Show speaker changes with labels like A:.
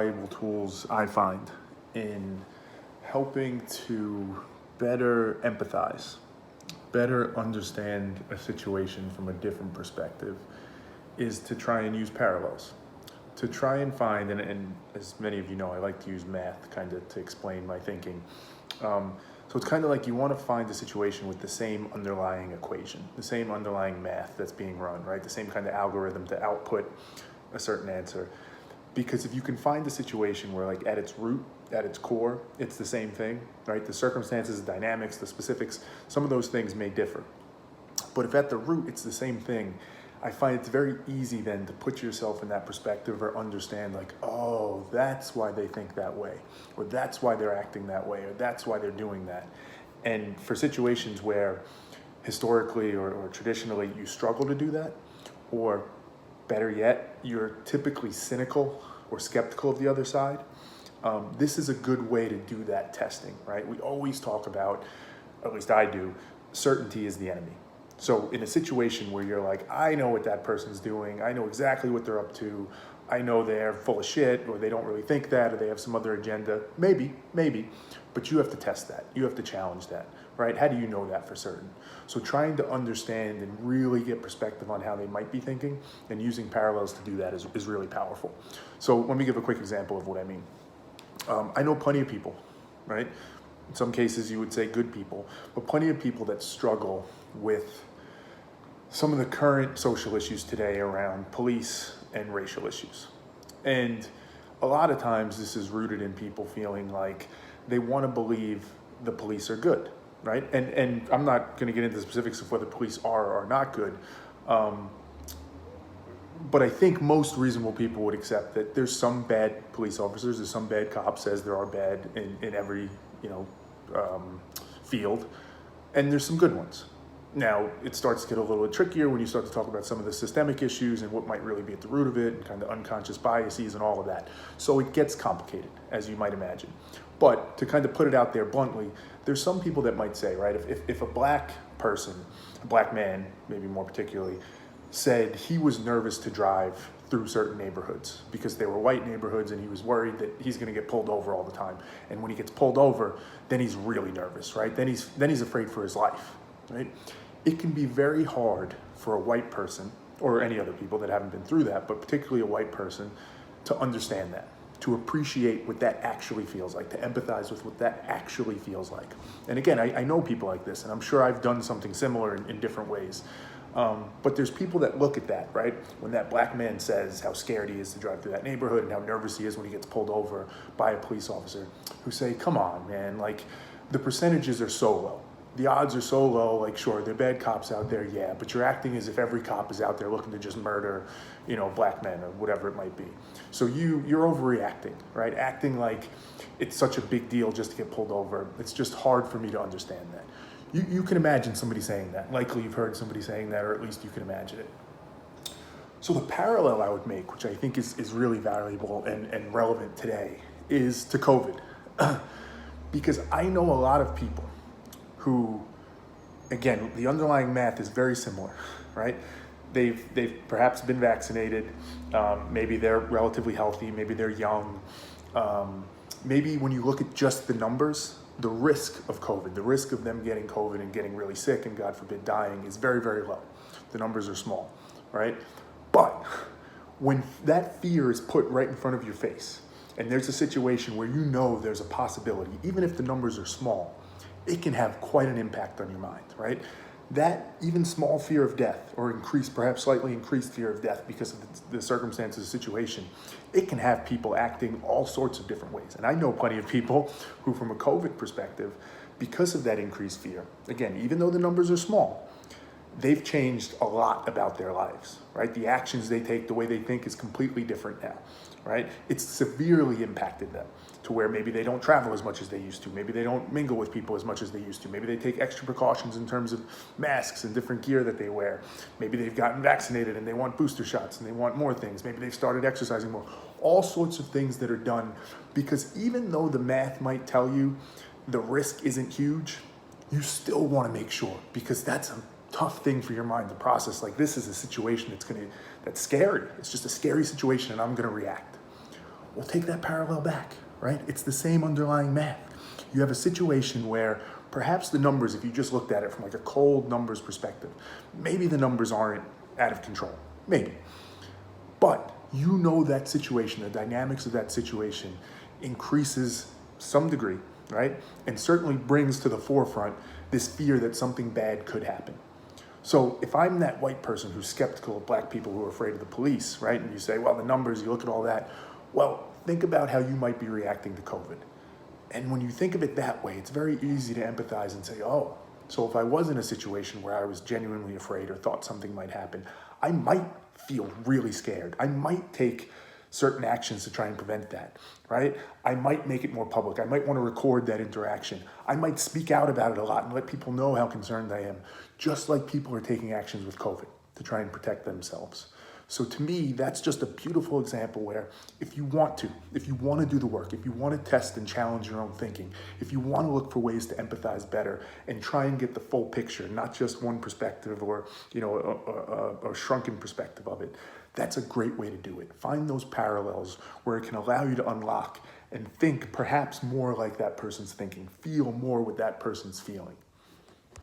A: valuable tools I find in helping to better empathize, better understand a situation from a different perspective is to try and use parallels. To try and find, and as many of you know, I like to use math kind of to explain my thinking. So it's kind of like you want to find a situation with the same underlying equation, the same underlying math that's being run, right? The same kind of algorithm to output a certain answer. Because if you can find a situation where, like, at its root, at its core, it's the same thing, right? The circumstances, the dynamics, the specifics, some of those things may differ. But if at the root it's the same thing, I find it's very easy then to put yourself in that perspective or understand, like, oh, that's why they think that way, or that's why they're acting that way, or that's why they're doing that. And for situations where historically or traditionally you struggle to do that, or better yet, you're typically cynical or skeptical of the other side, this is a good way to do that testing, right? We always talk about, or at least I do, certainty is the enemy. So in a situation where you're like, I know what that person's doing, I know exactly what they're up to, I know they're full of shit, or they don't really think that, or they have some other agenda, maybe, but you have to test that. You have to challenge that, right? How do you know that for certain? So trying to understand and really get perspective on how they might be thinking and using parallels to do that is really powerful. So let me give a quick example of what I mean. I know plenty of people, right? In some cases you would say good people, but plenty of people that struggle with some of the current social issues today around police and racial issues. And a lot of times this is rooted in people feeling like they want to believe the police are good, right? And I'm not going to get into the specifics of whether police are or are not good, but I think most reasonable people would accept that there's some bad police officers, there's some bad cops, as there are bad in every field, and there's some good ones. Now, it starts to get a little bit trickier when you start to talk about some of the systemic issues and what might really be at the root of it, and kind of unconscious biases and all of that. So it gets complicated, as you might imagine. But to kind of put it out there bluntly, there's some people that might say, right, if a black person, a black man, maybe more particularly, said he was nervous to drive through certain neighborhoods because they were white neighborhoods and he was worried that he's going to get pulled over all the time. And when he gets pulled over, then he's really nervous, right? Then he's afraid for his life, right? It can be very hard for a white person, or any other people that haven't been through that, but particularly a white person, to understand that, to appreciate what that actually feels like, to empathize with what that actually feels like. And again, I know people like this, and I'm sure I've done something similar in different ways. But there's people that look at that, right? When that black man says how scared he is to drive through that neighborhood and how nervous he is when he gets pulled over by a police officer, who say, come on, man, like, the percentages are so low. The odds are so low, like, sure, there are bad cops out there, yeah, but you're acting as if every cop is out there looking to just murder, black men or whatever it might be. So you're overreacting, right? Acting like it's such a big deal just to get pulled over. It's just hard for me to understand that. You can imagine somebody saying that. Likely you've heard somebody saying that, or at least you can imagine it. So the parallel I would make, which I think is really valuable and relevant today, is to COVID. Because I know a lot of people who, again, the underlying math is very similar, right? They've perhaps been vaccinated, maybe they're relatively healthy, maybe they're young. Maybe when you look at just the numbers, the risk of COVID, the risk of them getting COVID and getting really sick and, God forbid, dying is very, very low. The numbers are small, right? But when that fear is put right in front of your face, and there's a situation where there's a possibility, even if the numbers are small, it can have quite an impact on your mind, right? That even small fear of death, or perhaps slightly increased fear of death because of the circumstances of the situation, it can have people acting all sorts of different ways. And I know plenty of people who, from a COVID perspective, because of that increased fear, again, even though the numbers are small, they've changed a lot about their lives, right? The actions they take, the way they think is completely different now, right? It's severely impacted them to where maybe they don't travel as much as they used to. Maybe they don't mingle with people as much as they used to. Maybe they take extra precautions in terms of masks and different gear that they wear. Maybe they've gotten vaccinated and they want booster shots and they want more things. Maybe they've started exercising more. All sorts of things that are done because even though the math might tell you the risk isn't huge, you still want to make sure, because that's a tough thing for your mind to process. Like, this is a situation that's scary. It's just a scary situation and I'm going to react. We'll take that parallel back, right? It's the same underlying math. You have a situation where perhaps the numbers, if you just looked at it from like a cold numbers perspective, maybe the numbers aren't out of control, maybe. But you know that situation, the dynamics of that situation increases some degree, right? And certainly brings to the forefront this fear that something bad could happen. So if I'm that white person who's skeptical of black people who are afraid of the police, right? And you say, well, the numbers, you look at all that. Well, think about how you might be reacting to COVID. And when you think of it that way, it's very easy to empathize and say, oh, so if I was in a situation where I was genuinely afraid or thought something might happen, I might feel really scared. I might take certain actions to try and prevent that, right? I might make it more public. I might want to record that interaction. I might speak out about it a lot and let people know how concerned I am, just like people are taking actions with COVID to try and protect themselves. So to me, that's just a beautiful example where if you want to do the work, if you want to test and challenge your own thinking, if you want to look for ways to empathize better and try and get the full picture, not just one perspective or a shrunken perspective of it, that's a great way to do it. Find those parallels where it can allow you to unlock and think perhaps more like that person's thinking, feel more what that person's feeling.